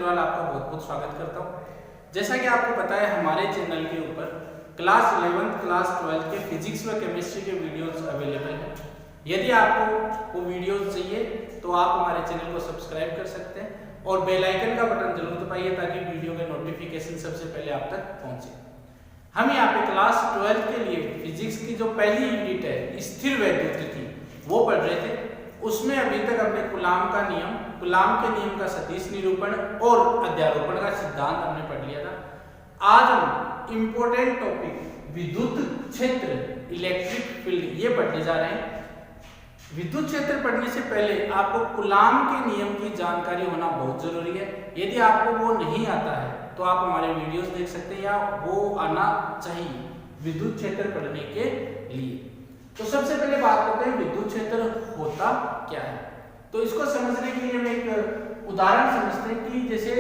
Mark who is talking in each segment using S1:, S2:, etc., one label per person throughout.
S1: अग्रवाल आपका बहुत बहुत स्वागत करता हूँ। जैसा कि आपको पता है हमारे चैनल के ऊपर क्लास 11th क्लास 12th के फिजिक्स व केमिस्ट्री के वीडियोस अवेलेबल हैं। यदि आपको वो वीडियोस चाहिए तो आप हमारे चैनल को सब्सक्राइब कर सकते हैं और बेल आइकन का बटन जरूर दबाइए ताकि वीडियो के नोटिफिकेशन सबसे पहले आप तक पहुंचे। हम यहाँ पे क्लास 12th के लिए फिजिक्स की जो पहली यूनिट है स्थिर वैद्युत की वो पढ़ रहे थे। उसमें अभी तक हमने कूलाम के नियम का सदिश निरूपण और अध्यारोपण का सिद्धांत हमने पढ़ लिया था। आज हम इंपॉर्टेंट टॉपिक विद्युत क्षेत्र इलेक्ट्रिक फील्ड ये पढ़ने जा रहे हैं। विद्युत क्षेत्र पढ़ने से पहले आपको कूलाम के नियम की जानकारी होना बहुत जरूरी है। यदि आपको वो नहीं आता है तो आप हमारे वीडियोस देख सकते हैं या वो आना चाहिए विद्युत क्षेत्र पढ़ने के लिए। तो सबसे पहले बात करते हैं विद्युत क्षेत्र होता क्या है। तो इसको समझने के लिए हम एक उदाहरण समझते हैं कि जैसे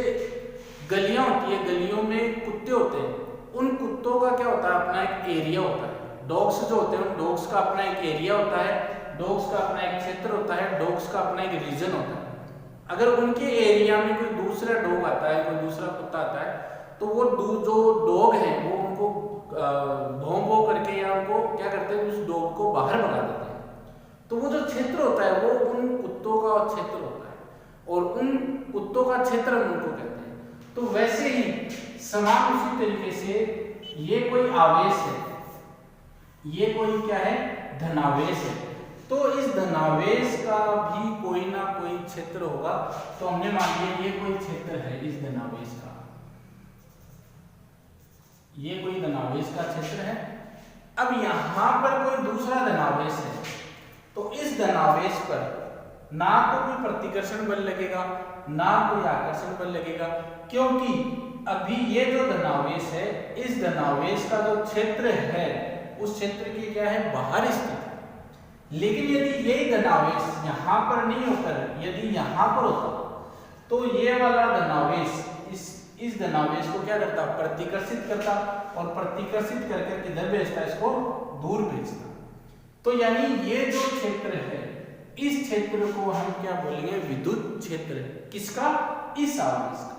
S1: गलियां होती है, गलियों में कुत्ते होते हैं, उन कुत्तों का क्या होता है अपना एक एरिया होता है। डॉग्स जो होते हैं उन डॉग्स का अपना एक एरिया होता है, डॉग्स का अपना एक क्षेत्र होता है, डॉग्स का अपना एक रीजन होता है। अगर उनके एरिया में कोई दूसरा डॉग आता है, कोई दूसरा कुत्ता आता है तो वो जो डॉग है वो उनको भौं भौं करके या उनको क्या करते हैं उस डॉग को बाहर भगा देते हैं। तो वो जो क्षेत्र होता है वो उन कुत्तों का क्षेत्र होता है और उन कुत्तों का क्षेत्र हम उनको कहते हैं। तो वैसे ही समान उसी तरीके से ये कोई आवेश है, ये कोई क्या है धनावेश है। तो इस धनावेश का भी कोई ना कोई क्षेत्र होगा। तो हमने मान लिया ये कोई क्षेत्र है इस धनावेश का, ये कोई धनावेश का क्षेत्र है। अब यहां पर कोई दूसरा धनावेश है तो इस धनावेश पर ना तो कोई प्रतिकर्षण बल लगेगा ना कोई आकर्षण बल लगेगा, क्योंकि अभी ये जो धनावेश है इस धनावेश का जो क्षेत्र है उस क्षेत्र के क्या है बाहर स्थित है। लेकिन यदि यही धनावेश यहां पर नहीं होकर यदि यहां पर होता तो ये वाला धनावेश इस धनावेश को क्या करता प्रतिकर्षित करता और प्रतिकर्षित करके किधर भेजता इसको दूर भेजता। तो यानी ये जो क्षेत्र है इस क्षेत्र को हम क्या बोलेंगे विद्युत क्षेत्र। किसका? इस आवेश का।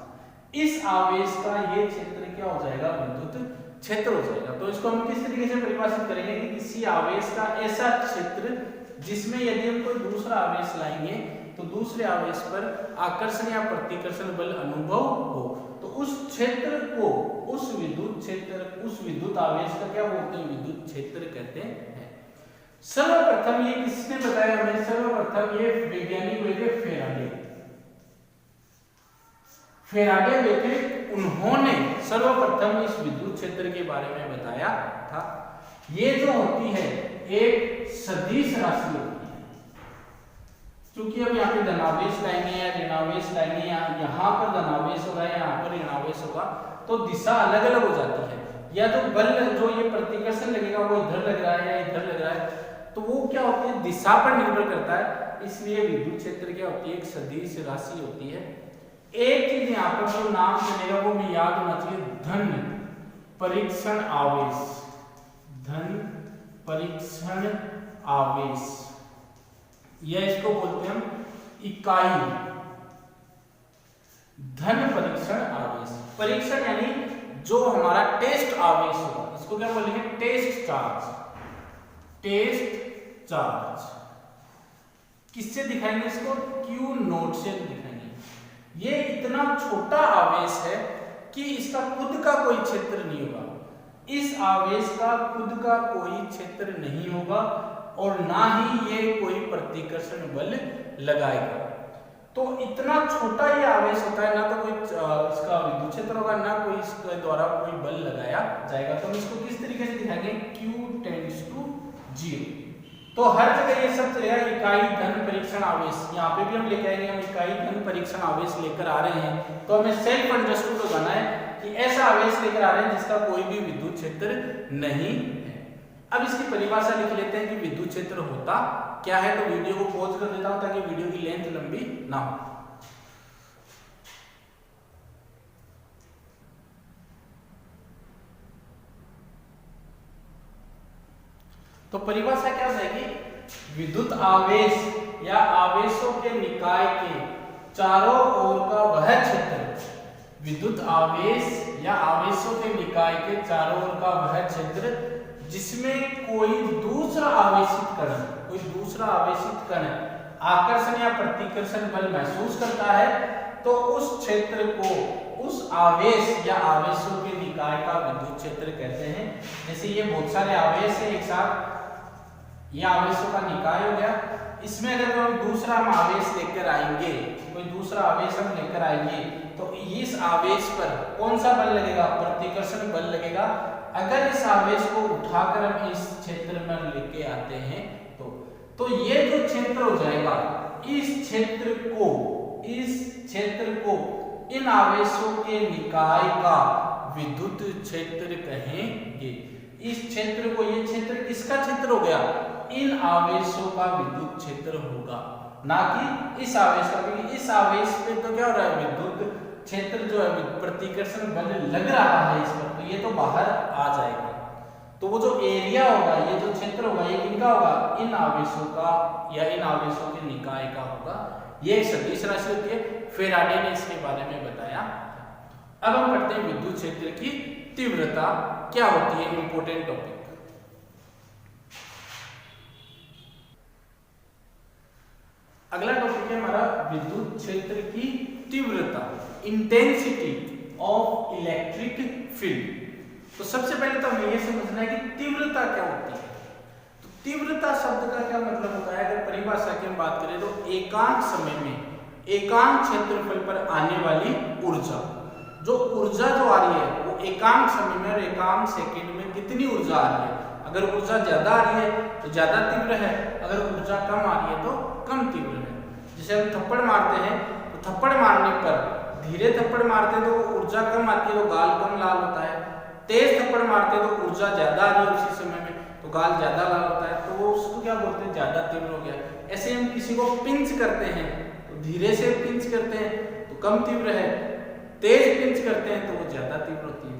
S1: इस आवेश का ये क्षेत्र क्या हो जाएगा विद्युत क्षेत्र हो जाएगा। तो इसको हम किस तरीके से परिभाषित करेंगे कि किसी आवेश का ऐसा क्षेत्र जिसमें यदि हम कोई दूसरा आवेश लाएंगे तो दूसरे आवेश पर आकर्षण या प्रतिकर्षण बल अनुभव हो तो उस क्षेत्र को उस विद्युत आवेश का क्या बोलते हैं विद्युत क्षेत्र कहते हैं। सर्वप्रथम ये किसने बताया हमें? सर्वप्रथम ये वैज्ञानिक हुए थे फेराडे हुए थे। उन्होंने सर्वप्रथम इस विद्युत क्षेत्र के बारे में बताया था। ये जो होती है एक सदिश राशि होती है। क्योंकि अब यहाँ पे धनावेश लाएंगे या ऋणावेश लाएंगे, यहाँ पर धनावेश होगा यहाँ पर ऋणावेश होगा तो दिशा अलग अलग हो जाती है। या तो बल जो ये प्रतिकर्षण लगेगा वो इधर लग रहा है या इधर लग रहा है तो वो क्या होती है दिशा पर निर्भर करता है। इसलिए विद्युत क्षेत्र क्या होती है एक सदिश राशि होती है। एक चीज यहाँ पर जो नाम चलेगा वो मैं याद होना चाहिए, धन परीक्षण आवेश। धन परीक्षण आवेश या इसको बोलते हैं हम इकाई धन परीक्षण आवेश। परीक्षण यानी जो हमारा टेस्ट आवेश होगा इसको क्या बोलेंगे टेस्ट चार्ज। टेस्ट चार्ज किससे दिखाएंगे इसको? Q नोट से दिखाएंगे। ये इतना छोटा आवेश है कि इसका खुद का कोई क्षेत्र नहीं होगा। इस आवेश का खुद का कोई क्षेत्र नहीं होगा और ना ही ये कोई प्रतिकर्षण बल लगाएगा। तो इतना छोटा ये आवेश होता है ना तो कोई इसका विद्युत क्षेत्र होगा ना कोई इसके द्वारा कोई बल लगाया जाएगा। तो हम इसको किस तरीके से दिखाएंगे Q टेंड्स टू 0। तो हर जगह ये सब चलेगा इकाई धन परीक्षण आवेश। यहाँ पे भी हम लेके आएंगे, हम इकाई धन परीक्षण आवेश लेकर आ रहे हैं तो हमें सेल्फ अंडरस्टूड हो जाना है कि ऐसा आवेश लेकर आ रहे हैं जिसका कोई भी विद्युत क्षेत्र नहीं है। अब इसकी परिभाषा लिख लेते हैं कि विद्युत क्षेत्र होता क्या है। तो वीडियो को पॉज कर देता हूं ताकि वीडियो की लेंथ लंबी ना हो। तो परिभाषा क्या हो जाएगी? विद्युत आवेश या आवेशों के निकाय के चारों ओर का वह क्षेत्र विद्युत आवेश या आवेशों के निकाय के चारों ओर का वह क्षेत्र जिसमें कोई दूसरा आवेशित कण आकर्षण या प्रतिकर्षण बल महसूस करता है तो उस क्षेत्र को उस आवेश या आवेशों के निकाय का विद्युत क्षेत्र कहते हैं। जैसे ये बहुत सारे आवेश है एक साथ, ये आवेशों का निकाय हो गया। इसमें अगर कोई दूसरा हम आवेश लेकर आएंगे, कोई दूसरा आवेश हम लेकर आएंगे तो इस आवेश पर कौन सा बल लगेगा? प्रतिकर्षण बल लगेगा। अगर इस आवेश को उठाकर हम इस क्षेत्र में लेके आते हैं तो ये जो क्षेत्र हो जाएगा, इस क्षेत्र को इन आवेशों के निकाय का विद्युत क्षेत्र कहेंगे। इस क्षेत्र को, ये क्षेत्र किसका क्षेत्र हो गया? इन आवेशों का विद्युत क्षेत्र होगा, ना कि इस आवेश का, क्योंकि इस आवेश पे तो क्या हो रहा है? विद्युत क्षेत्र जो है, प्रतिकर्षण बल लग रहा है इस पर, तो ये तो बाहर आ जाएगा। तो वो जो एरिया होगा, ये जो क्षेत्र होगा, ये किनका होगा? इन आवेशों का या इन आवेशों के निकाय का होगा। ये एक सदिश राशि होती है, फैराडे ने इसके बारे में बताया। अब हम पढ़ते हैं विद्युत क्षेत्र की तीव्रता क्या होती है, इंपॉर्टेंट टॉपिक। अगला टॉपिक है हमारा विद्युत क्षेत्र की तीव्रता, इंटेंसिटी ऑफ इलेक्ट्रिक फील्ड। तो सबसे पहले तो हमें यह समझना है कि तीव्रता क्या होती है। तो तीव्रता शब्द का क्या मतलब होता है? अगर परिभाषा की हम बात करें तो एकांक समय में एकांक क्षेत्रफल पर आने वाली ऊर्जा, जो ऊर्जा जो आ रही है वो एकांक समय में और एकांक सेकंड में कितनी ऊर्जा आ रही है। अगर ऊर्जा ज्यादा आ रही है तो ज्यादा तीव्र है, अगर ऊर्जा कम आ रही है तो कम तीव्र है। जैसे हम थप्पड़ मारते हैं तो थप्पड़ मारने पर धीरे थप्पड़ मारते हैं तो ऊर्जा कम आती है तो गाल कम लाल होता है, तेज थप्पड़ मारते हैं तो ऊर्जा ज्यादा आ रही है उसी समय में तो गाल ज्यादा लाल होता है, तो वो उसको क्या बोलते हैं? ज्यादा तीव्र हो गया। ऐसे हम किसी को पिंच करते हैं तो धीरे से पिंच करते हैं तो कम तीव्र है, तेज पिंच करते हैं तो वो ज्यादा तीव्र होती है।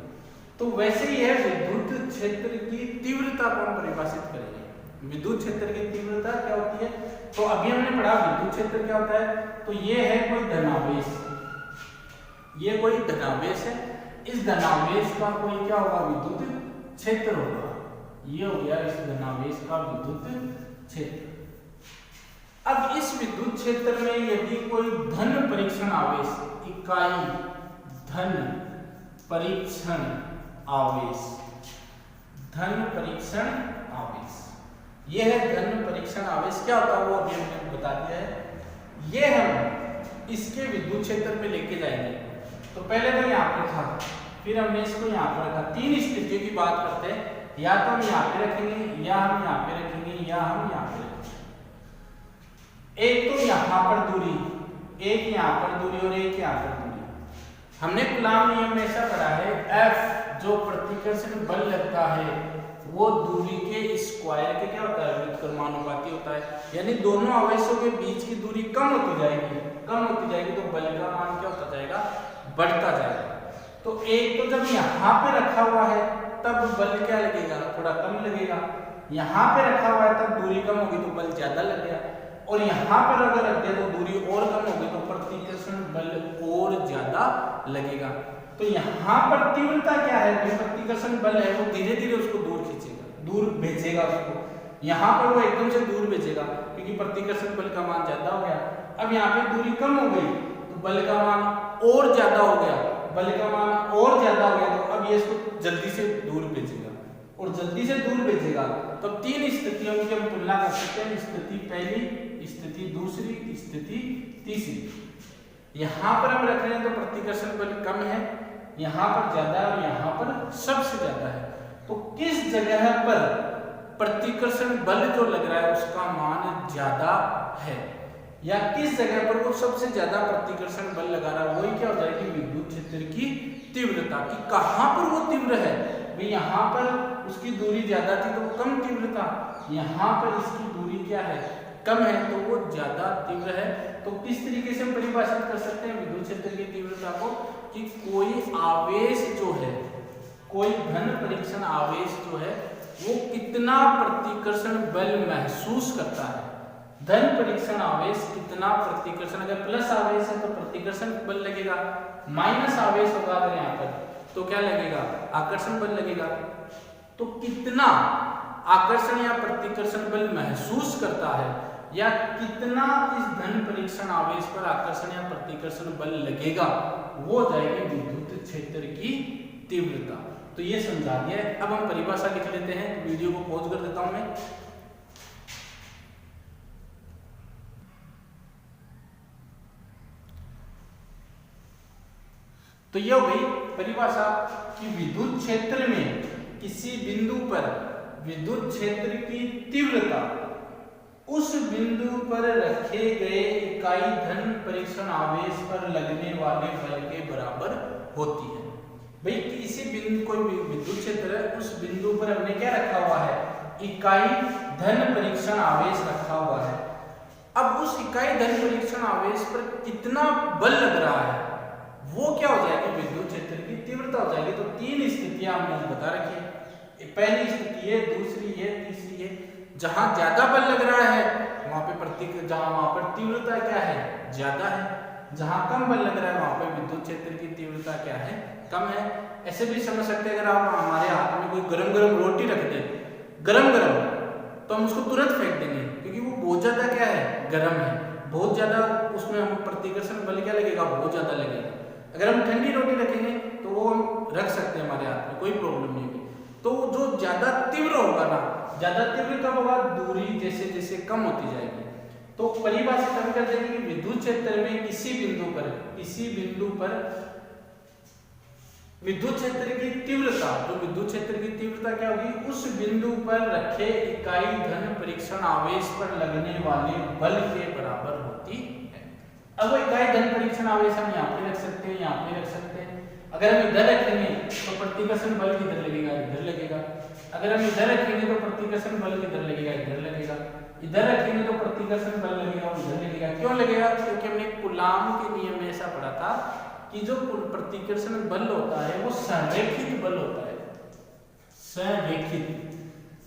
S1: तो वैसे ही है विद्युत क्षेत्र की तीव्रता को हम परिभाषित करेंगे। विद्युत क्षेत्र की तीव्रता क्या होती है? तो अभी हमने पढ़ा विद्युत क्षेत्र क्या होता है। तो ये है कोई धनावेश, ये कोई धनावेश है, इस धनावेश का कोई क्या होगा? विद्युत क्षेत्र होगा। ये हो गया इस धनावेश का विद्युत क्षेत्र। अब इस विद्युत क्षेत्र में यदि कोई धन परीक्षण आवेश, इकाई धन परीक्षण आवेश, धन परीक्षण आवेश, यह है धन परीक्षण आवेश। क्या होता है वो अभी हमने बता दिया है। ये हम इसके विद्युत क्षेत्र में लेके जाएंगे। तो पहले तो यहाँ पे था, फिर हमने इसको यहाँ पर रखा। तीन स्थितियों की बात करते हैं, या तो हम यहाँ पे रखेंगे, या हम यहाँ पे रखेंगे, या हम यहाँ पे रखेंगे। एक तो यहाँ पर दूरी, एक यहाँ पर दूरी और एक यहाँ पर दूरी। हमने कूलॉम नियम में ऐसा पढ़ा है, F जो प्रतिकर्षण बल लगता है वो दूरी के स्क्वायर के क्या होता है? व्युत्क्रमानुपाती होता है। यानी दोनों आवेशों के बीच की दूरी कम होती जाएगी, कम होती जाएगी तो बल का मान क्या होता जाएगा? बढ़ता जाएगा। तो एक तो जब यहाँ पे रखा हुआ है तब बल क्या लगेगा? थोड़ा कम लगेगा। यहाँ पे रखा हुआ है तब दूरी कम होगी तो बल ज्यादा लगेगा, और यहाँ पर अगर रख दिया तो दूरी और कम होगी तो प्रतिकर्षण बल और ज्यादा लगेगा। तो यहाँ पर तीव्रता क्या है? जो प्रतिकर्षण बल है वो धीरे धीरे उसको दूर खींचेगा, दूर भेजेगा उसको। यहाँ पर वो एकदम से दूर भेजेगा क्योंकि प्रतिकर्षण बल का मान ज्यादा हो गया। अब यहाँ पे दूरी कम हो गई तो बल का मान और ज्यादा हो गया, बल का मान और ज्यादा हो गया तो अब ये इसको जल्दी से दूर भेजेगा, और जल्दी से दूर भेजेगा। तो तीन स्थितियों की हम तुलना कर सकते हैं, स्थिति पहली, स्थिति दूसरी, स्थिति तीसरी। यहाँ पर हम रख रहे हैं तो प्रतिकर्षण बल कम है, यहाँ पर ज्यादा है और यहाँ पर सबसे ज्यादा है। तो किस जगह पर प्रतिकर्षण बल जो लग रहा है उसका मान ज्यादा है, या किस जगह पर वो सबसे ज्यादा प्रतिकर्षण बल लगा रहा है, वही क्या हो जाएगी? विद्युत क्षेत्र की तीव्रता। कि कहाँ पर वो तीव्र है? भाई यहाँ पर उसकी दूरी ज्यादा थी तो वो कम तीव्र था, यहाँ पर इसकी दूरी क्या है? कम है तो वो ज्यादा तीव्र है। तो किस तरीके से हम परिभाषित कर सकते हैं विद्युत क्षेत्र की तीव्रता को? कि कोई आवेश जो है, कोई धन परीक्षण आवेश जो है वो कितना प्रतिकर्षण बल महसूस करता है, धन परीक्षण आवेश कितना प्रतिकर्षण, अगर प्लस आवेश है तो प्रतिकर्षण बल लगेगा, माइनस आवेश होगा अगर यहाँ पर तो क्या लगेगा, आकर्षण बल लगेगा। तो कितना आकर्षण या प्रतिकर्षण बल महसूस करता है या कितना इस धन परीक्षण आवेश पर आकर्षण या प्रतिकर्षण बल लगेगा, वो हो जाएगी विद्युत क्षेत्र की तीव्रता। तो ये समझा दिया है। अब हम परिभाषा लिख लेते हैं। तो वीडियो को पॉज कर देता हूं मैं। तो ये हो गई परिभाषा कि विद्युत क्षेत्र में किसी बिंदु पर विद्युत क्षेत्र की तीव्रता उस बिंदु पर रखे गए इकाई धन परीक्षण आवेश पर लगने वाले बल के बराबर होती है। भाई किसी बिंदु, कोई विद्युत क्षेत्र है, उस बिंदु पर हमने क्या रखा हुआ है, इकाई धन परीक्षण आवेश रखा हुआ है। अब उस इकाई धन परीक्षण आवेश पर कितना बल लग रहा है वो क्या हो जाएगी, विद्युत क्षेत्र की तीव्रता हो जाएगी। तो तीन स्थितियां हमने बता रखी है। पहली स्थिति है, दूसरी है, तीसरी है। जहां ज्यादा बल लग रहा है वहां पर तीव्रता क्या है, ज्यादा है। जहां कम बल लग रहा है वहां पर विद्युत क्षेत्र की तीव्रता क्या है, कम है। ऐसे भी समझ सकते हैं, अगर आप हमारे हाथ में कोई गरम गरम रोटी रख दे, गरम गरम, तो हम उसको तुरंत फेंक देंगे क्योंकि वो बहुत ज्यादा क्या है, गरम है। बहुत ज्यादा उसमें हम प्रतिकर्षण बल क्या लगेगा, बहुत ज्यादा लगेगा। अगर हम ठंडी रोटी रखेंगे तो वो हम रख सकते हैं हमारे हाथ में, कोई प्रॉब्लम नहीं होगी। तो जो ज्यादा तीव्र होगा ना, ज्यादा तीव्र कब होगा, दूरी जैसे जैसे कम होती जाएगी। तो परिभाषित हम कर देंगे कि विद्युत क्षेत्र में किसी बिंदु पर विद्युत क्षेत्र की तीव्रता, जो विद्युत क्षेत्र की तीव्रता क्या होगी, उस बिंदु पर रखे इकाई धन परीक्षण आवेश पर लगने वाले बल के बराबर होती है। अब वो इकाई धन परीक्षण आवेश हम यहाँ पे रख सकते हैं, यहाँ पे रख सकते हैं। अगर हम इधर रखेंगे तो प्रतिकर्षण बल किधर लगेगा, इधर लगेगा। अगर हम इधर रखेंगे तो प्रतिकर्षण बल किधर लगेगा, इधर लगेगा। इधर रखेंगे तो प्रतिकर्षण बल लगेगा, इधर लगेगा। क्यों लगेगा, क्योंकि हमने कूलाम के नियम में ऐसा पढ़ा था कि जो प्रतिकर्षण बल होता है वो संरेखित बल होता है। संरेखित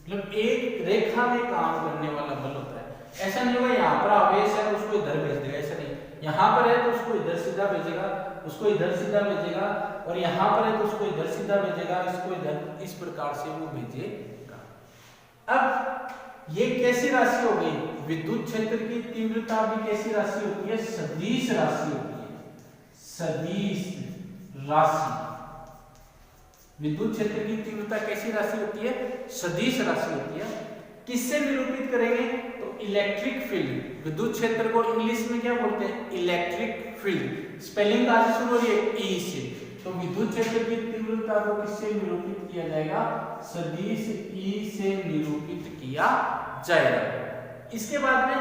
S1: मतलब एक रेखा में काम करने वाला बल होता है। ऐसा नहीं होगा यहाँ पर आवेश है तो उसको इधर भेज देगा, ऐसा नहीं। यहाँ पर है तो उसको इधर सीधा भेजेगा, उसको इधर सीधा भेजेगा, और यहाँ पर है तो उसको इधर सीधा भेजेगा, इसको इधर, इस प्रकार से वो भेजेगा। अब ये कैसी राशि हो गई, विद्युत क्षेत्र की तीव्रता भी कैसी राशि होती है, सदिश राशि होती है। सदिश राशि, विद्युत क्षेत्र की तीव्रता कैसी राशि होती है, सदिश राशि होती है। किससे निरूपित करेंगे, तो इलेक्ट्रिक फील्ड। विद्युत क्षेत्र को इंग्लिश में क्या बोलते हैं, इलेक्ट्रिक फील्ड। स्पेलिंग कहां से शुरू हो रही है, ई से। तो विद्युत क्षेत्र की तीव्रता को किससे निरूपित किया जाएगा, सदिश ई से निरूपित किया जाएगा। इसके बाद में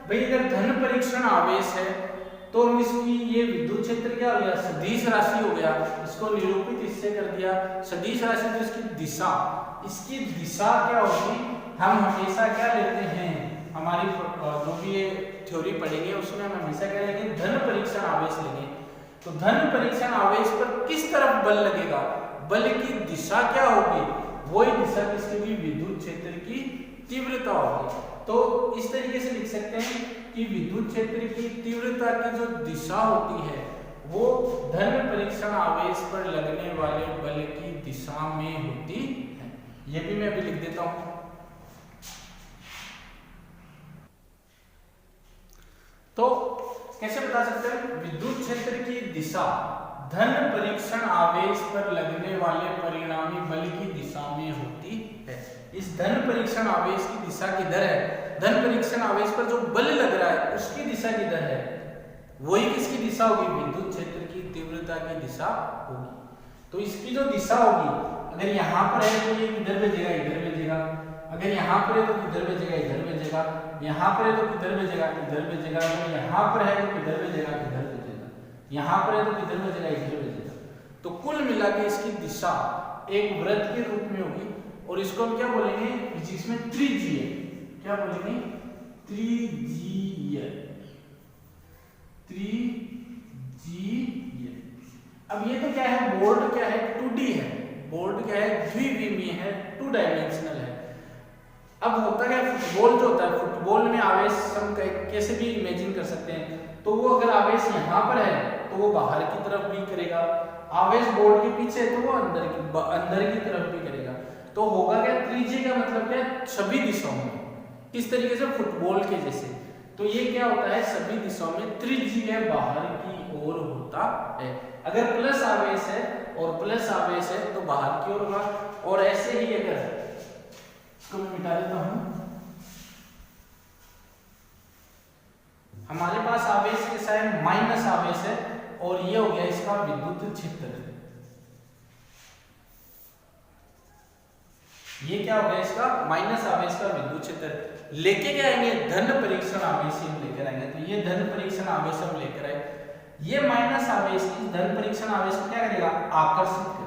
S1: भाई अगर धन परीक्षण आवेश है तो इसकी ये विद्युत क्षेत्र क्या हो गया, सदिश राशि हो गया। इसको निरूपित इससे कर दिया, सदिश राशि तो इसकी दिशा, इसकी दिशा क्या होगी, हम हमेशा क्या लेते हैं, हमारी जो भी ये थ्योरी पढ़ेंगे उसमें हम हमेशा क्या लेंगे, धन परीक्षण आवेश लेंगे। तो धन परीक्षण आवेश पर किस तरफ बल लगेगा, बल की दिशा क्या होगी, वही दिशा किसकी भी, विद्युत क्षेत्र की तीव्रता होगी। तो इस तरीके से लिख सकते हैं कि विद्युत क्षेत्र की तीव्रता की जो दिशा होती है वो धन परीक्षण आवेश पर लगने वाले बल की दिशा में होती है। ये भी मैं अभी लिख देता हूं। तो कैसे बता सकते हैं, विद्युत क्षेत्र की दिशा धन परीक्षण आवेश पर लगने वाले परिणामी बल की दिशा में होती है। इस धन परीक्षण आवेश की दिशा किधर है, धन परीक्षण आवेश पर जो बल लग रहा है उसकी दिशा किधर है, वही किसकी दिशा होगी, विद्युत क्षेत्र की तीव्रता की दिशा होगी। तो इसकी जो दिशा होगी, अगर यहाँ पर है तो ये इधर भेजेगा, इधर भेजेगा। अगर यहाँ पर है तो किधर भेजेगा, इधर भेजेगा। यहाँ पर है तो किधर भेजेगा, इधर भेजेगा। अगर यहाँ पर है तो किधर भेजेगा, इधर भेजेगा। यहाँ पर है तो किधर भेजेगा, इधर भेजेगा। तो कुल मिला के इसकी दिशा एक वृत्त के रूप में होगी और इसको हम क्या बोलेंगे, जिसमें त्रिज्यीय, क्या बोलेंगे, त्रिज्यीय, त्रिज्यीय। अब ये तो क्या है, बोर्ड क्या है, 2D है। बोर्ड क्या है, द्विविमीय है, 2 डायमेंशनल है। अब होता क्या, फुटबॉल जो होता है, फुटबॉल में आवेश हम कैसे भी इमेजिन कर सकते हैं। तो वो अगर आवेश यहाँ पर है तो वो बाहर की तरफ भी करेगा, आवेश बोर्ड के पीछे है तो वो अंदर की तरफ भी करेगा। तो होगा क्या, त्रिज्यीय का मतलब क्या, सभी दिशाओं में, किस तरीके से, फुटबॉल के जैसे। तो ये क्या होता है, सभी दिशाओं में त्रिज्यीय बाहर की ओर होता है। अगर प्लस आवेश है और प्लस आवेश है तो बाहर की ओर होगा, और ऐसे ही अगर, इसको मैं मिटा देता हूं, हमारे पास आवेश कैसा है, माइनस आवेश है, और ये हो गया इसका विद्युत क्षेत्र। ये क्या हो गया, इसका माइनस आवेश का विद्युत क्षेत्र। लेके क्या आएंगे, धन परीक्षण आवेश हम लेकर आएंगे। तो ये धन परीक्षण आवेश हम लेकर आए, ये माइनस आवेश इस धन परीक्षण आवेश को क्या करेगा, आकर्षित करेगा।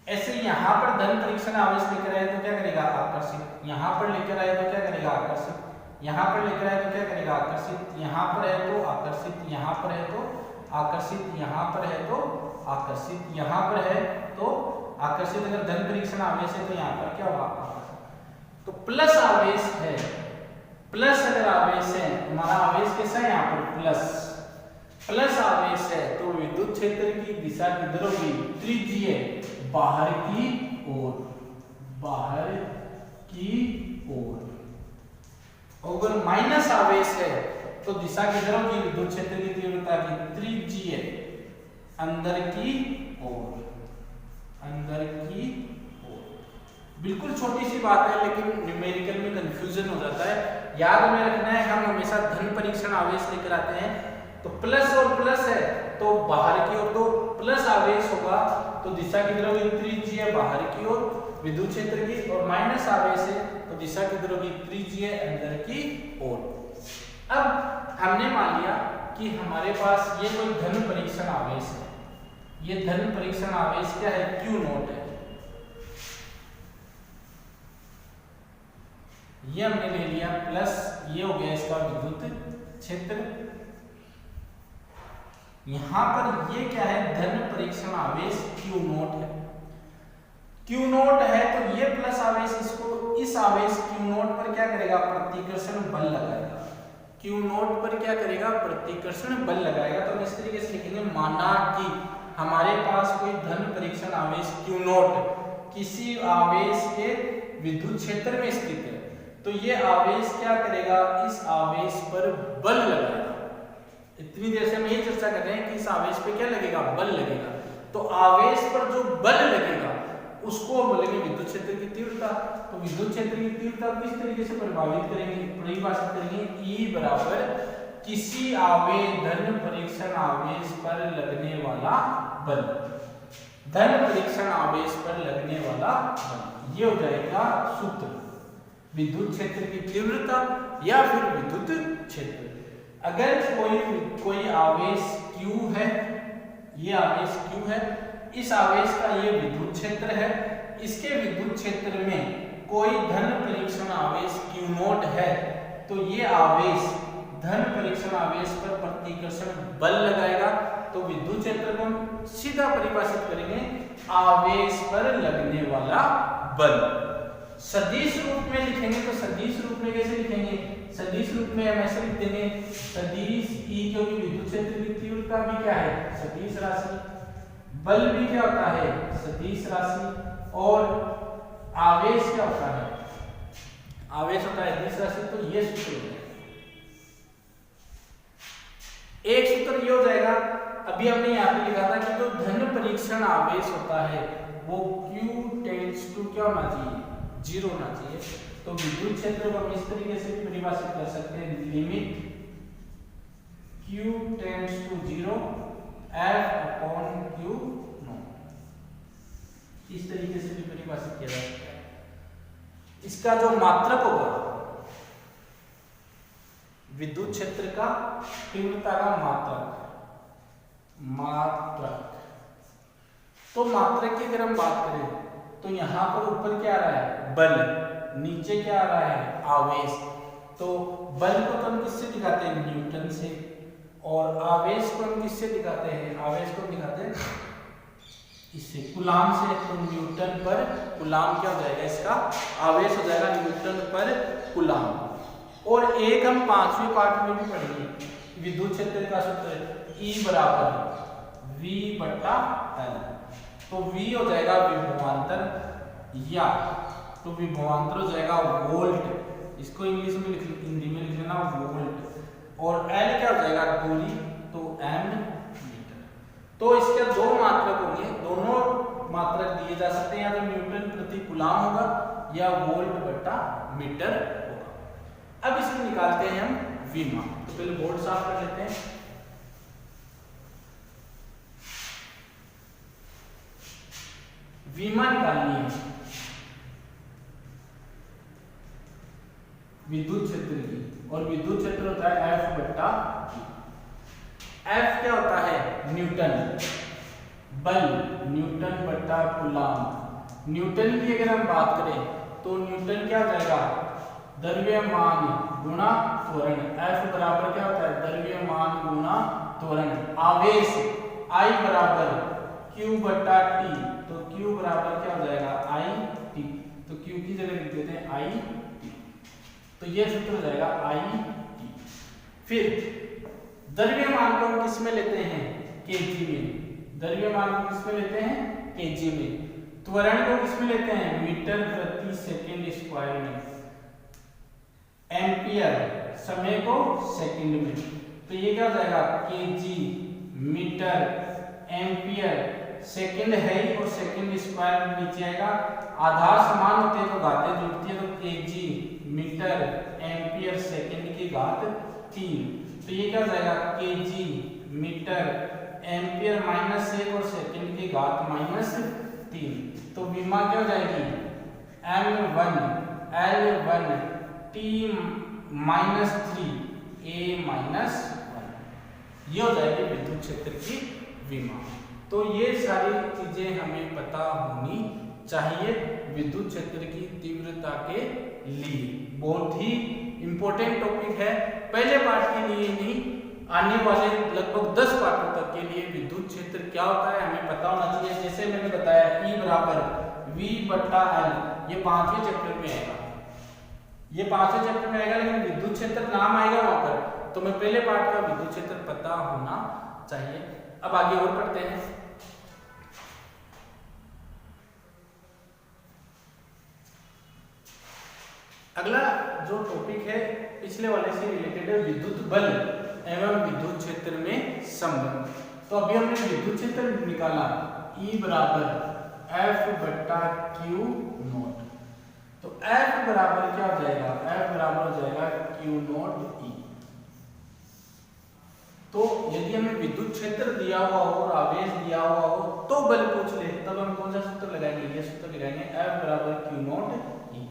S1: ऐसे यहाँ पर धन परीक्षण आवेश लेकर आए तो क्या करेगा, आकर्षित। यहाँ पर लेकर आए तो क्या करेगा, आकर्षित। यहाँ पर लेकर आए तो क्या करेगा, आकर्षित। यहाँ पर है तो आकर्षित, यहाँ पर है तो आकर्षित, यहाँ पर है तो आकर्षित, यहाँ पर है तो आकर्षित। अगर धन परीक्षण आवेश है तो यहाँ पर क्या होगा, आकर्षित। तो प्लस आवेश है, प्लस अगर आवेश है, हमारा आवेश कैसा है यहाँ पर, प्लस, प्लस आवेश है तो विद्युत क्षेत्र की दिशा किधर होगी, त्रिज्यीय बाहर की ओर, बाहर की ओर। अगर माइनस आवेश है तो दिशा किधर होगी, विद्युत क्षेत्र की तीव्रता की त्रिज्यीय अंदर की ओर, अंदर की ओर। बिल्कुल छोटी सी बात है लेकिन न्यूमेरिकल में कंफ्यूजन हो जाता है। याद में रखना है, हम हमेशा धन परीक्षण आवेश लेकर आते हैं तो प्लस और प्लस है तो बाहर की ओर, तो प्लस आवेश होगा तो दिशा किधर होगी, त्रिज्यीय बाहर की ओर विद्युत क्षेत्र की, और माइनस आवेश है तो दिशा किधर होगी, त्रिज्यीय अंदर की ओर। अब हमने मान लिया कि हमारे पास ये कोई धन परीक्षण आवेश है, ये धन परीक्षण आवेश क्या है, क्यू नॉट है। ये हमने ले लिया प्लस, ये हो गया इसका विद्युत क्षेत्र। यहां पर ये क्या है, धन परीक्षण आवेश क्यू नॉट है। क्यू नॉट है तो ये प्लस आवेश इसको, इस आवेश क्यू नॉट पर क्या करेगा, प्रतिकर्षण बल लगाएगा। क्यू नॉट पर क्या करेगा, प्रतिकर्षण बल लगाएगा। तो हम इस तरीके से लिखेंगे, माना कि हमारे पास कोई धन परीक्षण आवेश क्यू नॉट किसी आवेश के विद्युत क्षेत्र में स्थित है, तो ये आवेश क्या करेगा, इस आवेश पर बल लगाएगा। इतनी देर से हम ये चर्चा कर रहे हैं कि इस आवेश पे क्या लगेगा, बल लगेगा। तो आवेश पर जो बल लगेगा उसको बोलेंगे विद्युत क्षेत्र की तीव्रता। तो विद्युत क्षेत्र की तीव्रता किस तरीके से प्रभावित करेंगे, परिभाषित करेंगे, E बराबर किसी आवेश, धन परीक्षण आवेश पर लगने वाला बल, धन परीक्षण आवेश पर लगने वाला बल। ये हो जाएगा सूत्र, विद्युत क्षेत्र की तीव्रता या फिर विद्युत क्षेत्र। अगर कोई आवेश Q है, ये आवेश Q है, इस आवेश का ये विद्युत क्षेत्र है, इसके विद्युत क्षेत्र में कोई धन परीक्षण आवेश Q नॉट है, तो ये आवेश धन परीक्षण आवेश पर प्रतिकर्षण बल लगाएगा। तो विद्युत क्षेत्र को हम सीधा परिभाषित करेंगे, आवेश पर लगने वाला बल। सदिश रूप में लिखेंगे तो सदिश रूप में कैसे लिखेंगे, सदिश रूप में हम ऐसे लिख देंगे, सदिश E, क्योंकि विद्युत क्षेत्र की तीव्रता भी क्या है, सदिश राशि, बल भी क्या होता है, सदिश राशि, और आवेश क्या होता है, आवेश होता है सदिश राशि। तो ये सूत्र हो जाएगा, एक सूत्र ये हो जाएगा। अभी हमने यहाँ पे लिखा था कि जो धन परीक्षण आवेश होता है वो Q टेंड्स टू क्या होना चाहिए, 0 होना चाहिए। तो विद्युत क्षेत्र को हम इस तरीके से परिभाषित कर सकते हैं, limit Q tends to 0 F upon Q nought, इस तरीके से भी परिभाषित किया जा सकता है। इसका जो मात्रक होगा विद्युत क्षेत्र का, तीव्रता का मात्रक, तो मात्रक की अगर हम बात करें तो यहाँ पर ऊपर क्या आ रहा है, बल, नीचे क्या आ रहा है, आवेश। तो बल को तो हम किससे दिखाते हैं, न्यूटन से, और आवेश को हम किससे दिखाते हैं, आवेश को दिखाते हैं इससे कूलाम से, तो न्यूटन पर कूलाम क्या हो जाएगा, इसका आवेश हो जाएगा न्यूटन पर कूलाम। और एक हम 5वें पार्ट में भी पढ़ेंगे, विद्युत क्षेत्र का सूत्र E बराबर V बटा L। तो V हो जाएगा विभवांतर, या तो विभवांतर हो जाएगा वोल्ट, इसको इंग्लिश में हिंदी में लिख लेना वोल्ट, और L क्या हो जाएगा दूरी, तो M मीटर। तो इसके दो मात्रक होंगे, दोनों मात्रक दिए जा सकते हैं, या तो न्यूटन प्रति कूलाम होगा या वोल्ट बटा मीटर होगा। अब इसमें निकालते हैं हम V मान। तो पहले बोर्ड साफ कर लेते हैं। V मान निकालनी है विद्युत क्षेत्र की, और विद्युत क्षेत्र होता है F बटा Q। F क्या होता है, न्यूटन, बल न्यूटन बटा कूलाम। न्यूटन की अगर हम बात करें तो न्यूटन क्या हो जाएगा, द्रव्यमान गुणा त्वरण। F बराबर क्या होता है, द्रव्यमान गुणा त्वरण। आवेश I बराबर Q बटा T, तो Q बराबर क्या हो जाएगा I T, तो Q की जगह लिख देते हैं I T, तो ये सूत्र हो जाएगा I T। फिर द्रव्यमान को हम किस में लेते हैं, kg में, द्रव्यमान को किस में लेते हैं, kg में। त्वरण को किस में लेते हैं, मीटर प्रति सेकंड स्क्वायर में। एम्पियर समय को सेकंड में, तो ये क्या हो जाएगा kg मीटर एम्पियर, सेकंड है ही और सेकंड स्क्वायर नीचे आएगा, आधार समान होते हैं तो घातें जुड़ती है, तो kg मीटर एम्पियर सेकंड की घात 3, तो ये क्या हो जाएगा kg मीटर एम्पियर माइनस 1 और सेकंड की घात माइनस 3, तो विमा क्या हो जाएगी m1 l1 t minus 3 a minus 1, ये हो जाएगी विद्युत क्षेत्र की विमा। तो ये सारी चीजें हमें पता होनी चाहिए विद्युत क्षेत्र की तीव्रता के लिए। बहुत ही इंपॉर्टेंट टॉपिक है, पहले पार्ट के लिए नहीं, आने वाले लगभग 10 पार्टों तक के लिए विद्युत क्षेत्र क्या होता है हमें पता होना चाहिए। जैसे मैंने बताया E बराबर V बटा L, ये 5वें चैप्टर में आएगा, ये 5वें चैप्टर में आएगा, लेकिन विद्युत क्षेत्र नाम आएगा वहां पर, तो मैं पहले पार्ट का विद्युत क्षेत्र पता होना चाहिए। अब आगे और पढ़ते हैं। अगला जो टॉपिक है पिछले वाले से रिलेटेड है, विद्युत बल एवं विद्युत क्षेत्र में संबंध। तो अभी हमने विद्युत क्षेत्र निकाला E बराबर F बटा Q नॉट, तो F बराबर क्या हो जाएगा, F बराबर हो जाएगा Q नॉट E। तो यदि हमें विद्युत क्षेत्र दिया हुआ हो और आवेश दिया हुआ हो तो बल पूछ ले, तब हम कौन सा सूत्र लगाएंगे, ये सूत्र लगाएंगे F बराबर Q नॉट E।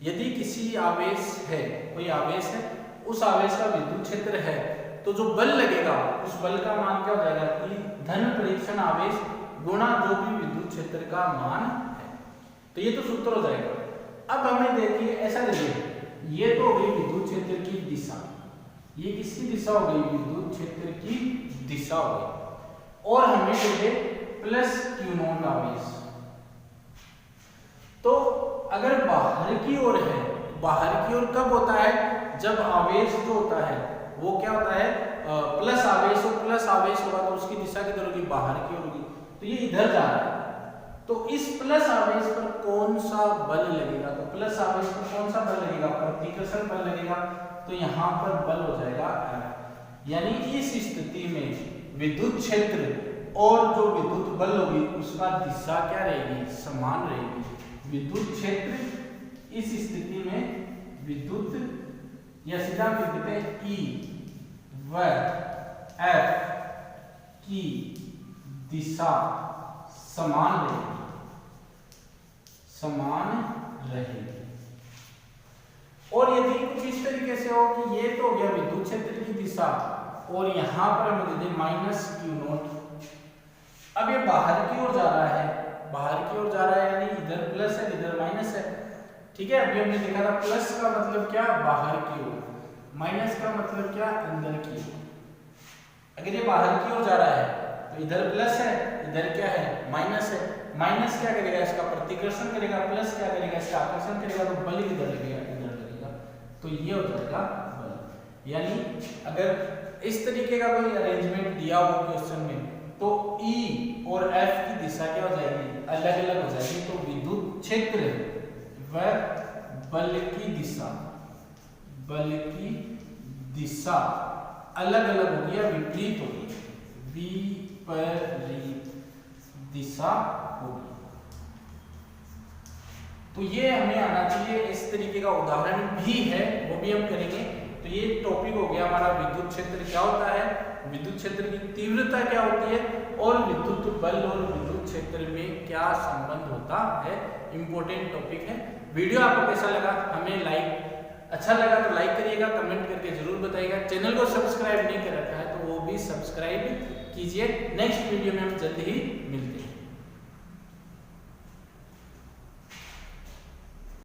S1: यदि किसी आवेश है, कोई आवेश है, उस आवेश का विद्युत क्षेत्र है, तो जो बल लगेगा उस बल का मान क्या हो जाएगा कि धन परीक्षण आवेश गुणा जो भी विद्युत क्षेत्र का मान है, तो ये तो सूत्र हो जाएगा। अब हमें देखिए ऐसा देखिए, ये तो हो गई विद्युत क्षेत्र की दिशा, ये किसकी दिशा हो गई, विद्युत क्षेत्र की दिशा हो गई, और हमें देखे प्लस Q नॉट आवेश। तो अगर बाहर की ओर है, बाहर की ओर कब होता है, जब आवेश जो होता है वो क्या होता है प्लस आवेश, और प्लस आवेश होगा तो उसकी दिशा किधर होगी, बाहर की ओर होगी, तो ये इधर जा रहा है। तो इस प्लस आवेश पर कौन सा बल लगेगा, तो प्लस आवेश पर कौन सा बल लगेगा, प्रतिकर्षण बल लगेगा, तो यहाँ पर बल हो जाएगा F। यानी इस स्थिति में विद्युत क्षेत्र और जो विद्युत बल होगी उसका दिशा क्या रहेगी, समान रहेगी। विद्युत क्षेत्र इस स्थिति में विद्युत या सीधा लिख देते हैं E व F की दिशा समान रहेगी, समान रहेगी। और यदि कुछ इस तरीके से हो कि ये तो हो गया विद्युत क्षेत्र की दिशा, और यहां पर हम दे दें माइनस Q नॉट। अब ये बाहर की ओर जा रहा है, बाहर की ओर जा रहा है, यानी इधर प्लस है इधर माइनस है, ठीक है। अभी हमने देखा था प्लस का मतलब क्या, बाहर की ओर, माइनस का मतलब क्या, अंदर की ओर। अगर ये बाहर की ओर जा रहा है तो इधर प्लस है, इधर क्या है माइनस है। माइनस क्या करेगा, इसका प्रतिकर्षण करेगा, प्लस क्या करेगा, इसका आकर्षण करेगा, तो बल किधर लगेगा, इधर लगेगा। तो ये हो जाएगा बल। यानी अगर इस तरीके का कोई अरेंजमेंट दिया हो क्वेश्चन में तो E और F की दिशा क्या हो जाएगी, अलग अलग हो जाएगी। तो विद्युत क्षेत्र व बल की दिशा अलग अलग होगी या विपरीत होगी, विपरीत दिशा होगी। तो ये हमें आना चाहिए। इस तरीके का उदाहरण भी है, वो भी हम करेंगे। तो ये टॉपिक हो गया हमारा विद्युत क्षेत्र क्या होता है, विद्युत क्षेत्र की तीव्रता क्या होती है, और विद्युत बल और विद्युत क्षेत्र में क्या संबंध होता है। इंपॉर्टेंट टॉपिक है। वीडियो आपको कैसा लगा, हमें अच्छा लगा तो लाइक करिएगा, कमेंट करके जरूर बताइएगा। चैनल को सब्सक्राइब नहीं कर रखा है तो वो भी सब्सक्राइब कीजिए। नेक्स्ट वीडियो में हम जल्द ही मिलते हैं।